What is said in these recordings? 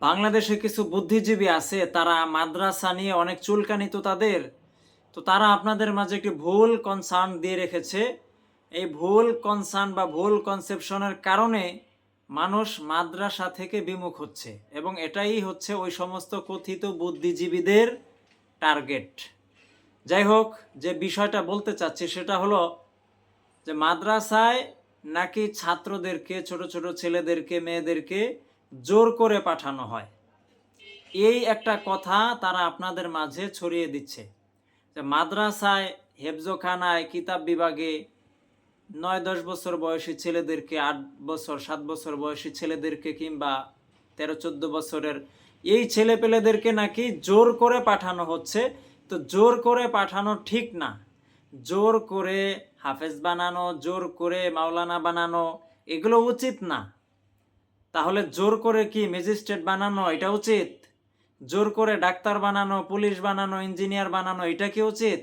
বাংলাদেশে কিছু বুদ্ধিজীবী আছে, তারা মাদ্রাসা নিয়ে অনেক চুলকানি তো তাদের। তো তারা আপনাদের মাঝে একটি ভুল কনসার্ন দিয়ে রেখেছে। এই ভুল কনসার্ন বা ভুল কনসেপশনের কারণে মানুষ মাদ্রাসা থেকে বিমুখ হচ্ছে, এবং এটাই হচ্ছে ওই সমস্ত কথিত বুদ্ধিজীবীদের টার্গেট। যাই হোক, যে বিষয়টা বলতে চাচ্ছি সেটা হলো যে মাদ্রাসায় নাকি ছাত্রদেরকে, ছোট ছোট ছেলেদেরকে, মেয়েদেরকে জোর করে পাঠানো হয়। এই একটা কথা তারা আপনাদের মাঝে ছড়িয়ে দিচ্ছে যে মাদ্রাসায়, হেফজোখানায়, কিতাব বিভাগে 9-10 বছর বয়সী ছেলেদেরকে, 8 বছর 7 বছর বয়সী ছেলেদেরকে, কিংবা 13-14 বছরের এই ছেলেপেলেদেরকে নাকি জোর করে পাঠানো হচ্ছে। তো জোর করে পাঠানো ঠিক না। জোর করে হাফেজ বানানো, জোর করে মাওলানা বানানো, এগুলো উচিত না। তাহলে জোর করে কি ম্যাজিস্ট্রেট বানানো এটা উচিত? জোর করে ডাক্তার বানানো, পুলিশ বানানো, ইঞ্জিনিয়ার বানানো এটা কি উচিত?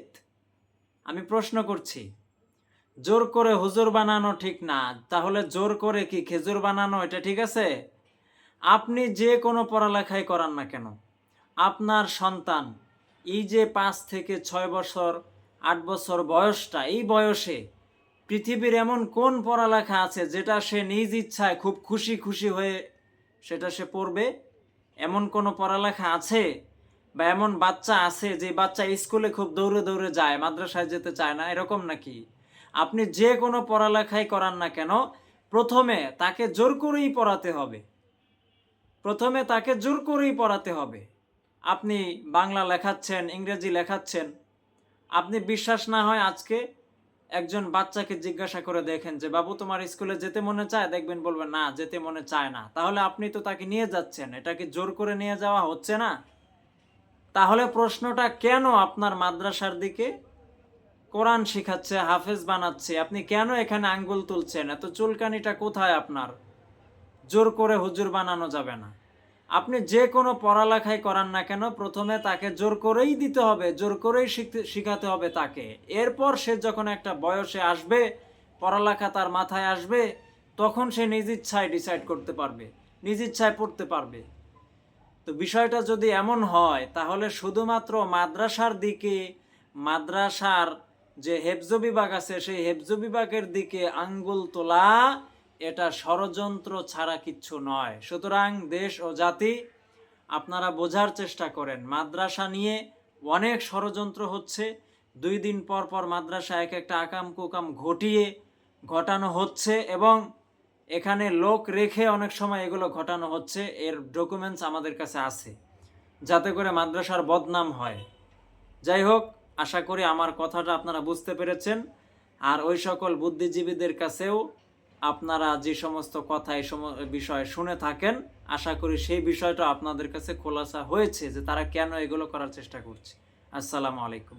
আমি প্রশ্ন করছি। জোর করে হুজুর বানানো ঠিক না, তাহলে জোর করে কি খেজুর বানানো এটা ঠিক আছে? আপনি যে কোনো পড়ালেখাই করান না কেন, আপনার সন্তান এই যে 5 থেকে 6 বছর, 8 বছর বয়সটা, এই বয়সে পৃথিবীর এমন কোন পড়ালেখা আছে যেটা সে নিজ ইচ্ছায় খুব খুশি খুশি হয়ে সেটা সে পড়বে? এমন কোনো পড়ালেখা আছে? বা এমন বাচ্চা আছে যে বাচ্চা স্কুলে খুব দৌড়ে দৌড়ে যায়, মাদ্রাসায় যেতে চায় না, এরকম নাকি? আপনি যে কোনো পড়ালেখাই করান না কেন, প্রথমে তাকে জোর করেই পড়াতে হবে। প্রথমে তাকে জোর করেই পড়াতে হবে। আপনি বাংলা লেখাচ্ছেন, ইংরেজি লেখাচ্ছেন, আপনি বিশ্বাস না হয় আজকে একজন বাচ্চাকে জিজ্ঞাসা করে দেখেন যে বাবু তোমার স্কুলে যেতে মনে চায়? দেখবেন বলবেন না, যেতে মনে চায় না। তাহলে আপনি তো তাকে নিয়ে যাচ্ছেন, এটা কি জোর করে নিয়ে যাওয়া হচ্ছে না? তাহলে প্রশ্নটা কেন আপনার মাদ্রাসার দিকে? কোরআন শিখাচ্ছে, হাফেজ বানাচ্ছে, আপনি কেন এখানে আঙ্গুল তুলছেন? এত চুলকানিটা কোথায় আপনার? জোর করে হুজুর বানানো যাবে না। আপনি যে কোনো পড়ালেখাই করান না কেন, প্রথমে তাকে জোর করেই দিতে হবে, জোর করেই শিখাতে হবে তাকে। এরপর সে যখন একটা বয়সে আসবে, পড়ালেখা তার মাথায় আসবে, তখন সে নিজ ইচ্ছায় ডিসাইড করতে পারবে, নিজ ইচ্ছায় পড়তে পারবে। তো বিষয়টা যদি এমন হয়, তাহলে শুধুমাত্র মাদ্রাসার দিকে, মাদ্রাসার যে হেফজ বিভাগ আছে সেই হেফজ বিভাগের দিকে আঙ্গুল তোলা, এটা ষড়যন্ত্র ছাড়া কিচ্ছু নয়। সুতরাং দেশ ও জাতি, আপনারা বোঝার চেষ্টা করেন, মাদ্রাসা নিয়ে অনেক ষড়যন্ত্র হচ্ছে। 2 দিন পর পর মাদ্রাসা এক একটা আকাম কুকাম ঘটানো হচ্ছে, এবং এখানে লোক রেখে অনেক সময় এগুলো ঘটানো হচ্ছে। এর ডকুমেন্টস আমাদের কাছে আছে, যাতে করে মাদ্রাসার বদনাম হয়। যাই হোক, আশা করি আমার কথাটা আপনারা বুঝতে পেরেছেন। আর ওই সকল বুদ্ধিজীবীদের কাছেও আপনারা যে সমস্ত কথা, এই বিষয় শুনে থাকেন, আশা করি সেই বিষয়টা আপনাদের কাছে খোলাসা হয়েছে যে তারা কেন এগুলো করার চেষ্টা করছে। আসসালামু আলাইকুম।